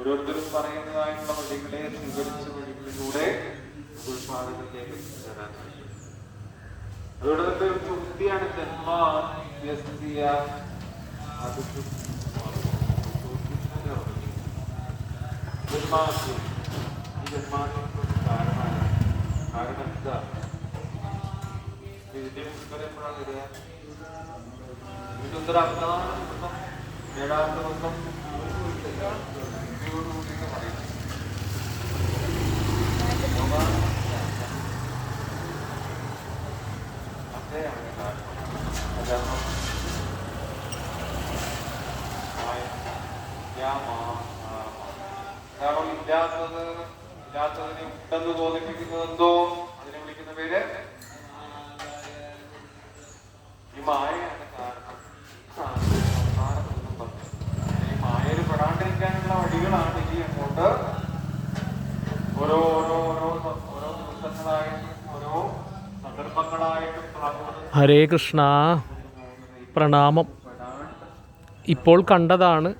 ഓരോരുത്തരും പറയുന്നതായിട്ടുള്ള വഴികളെ സ്വീകരിച്ച വഴികളിലൂടെ ഉൾപാദങ്ങളിലേക്ക് എത്തിച്ചേരാൻ കഴിയും. അതുകൊണ്ട് തന്നെ ഒരു ചോദ്യമാണ് ഈ ജന്മാദ്യത്തിന് കാരണം എന്താ? ഇതിന്റെ ഉത്തരം എപ്പോഴാണ് വരിക? ഇതിന്റെ ഉത്തരം അവസാന ദിവസം 7-ാമത്തെ ദിവസം പറയുന്നത്. കാരണം ഇല്ലാത്തതിനെ ഉണ്ടെന്ന് തോന്നിപ്പിക്കുന്നതെന്തോ അതിനെ വിളിക്കുന്ന പേര് ഈ മായയാണ്. കാരണം ഈ മായയിൽ പെടാണ്ടിരിക്കാനുള്ള വഴികളാണ് ഇനി അങ്ങോട്ട് ഓരോ ദിവസങ്ങളായിട്ടും ഓരോ സന്ദർഭങ്ങളായിട്ടും. ഹരേ കൃഷ്ണ, പ്രണാമം. ഇപ്പോൾ കണ്ടതാണ്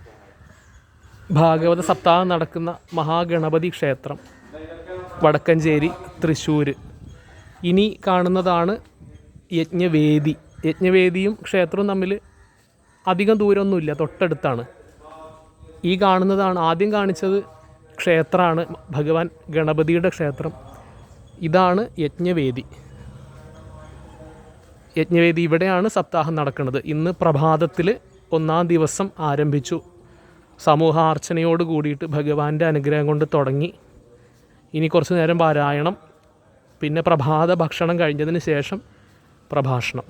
ഭാഗവത സപ്താഹം നടക്കുന്ന മഹാഗണപതി ക്ഷേത്രം, വടക്കഞ്ചേരി, തൃശ്ശൂർ. ഇനി കാണുന്നതാണ് യജ്ഞവേദി. യജ്ഞവേദിയും ക്ഷേത്രവും തമ്മിൽ അധികം ദൂരമൊന്നുമില്ല, തൊട്ടടുത്താണ്. ഈ കാണുന്നതാണ്, ആദ്യം കാണിച്ചത് ക്ഷേത്രമാണ്, ഭഗവാൻ ഗണപതിയുടെ ക്ഷേത്രം. ഇതാണ് യജ്ഞവേദി. യജ്ഞവേദി ഇവിടെയാണ് സപ്താഹം നടക്കുന്നത്. ഇന്ന് പ്രഭാതത്തിൽ 1-ാം ദിവസം ആരംഭിച്ചു. സമൂഹാർച്ചനയോട് കൂടിയിട്ട് ഭഗവാന്റെ അനുഗ്രഹം കൊണ്ട് തുടങ്ങി. ഇനി കുറച്ച് നേരം പാരായണം, പിന്നെ പ്രഭാത ഭക്ഷണം കഴിഞ്ഞതിന് ശേഷം പ്രഭാഷണം.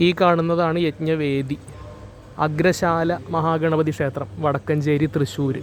ഈ കാണുന്നതാണ് യജ്ഞവേദി, അഗ്രശാല മഹാഗണപതി ക്ഷേത്രം, വടക്കഞ്ചേരി, തൃശ്ശൂർ.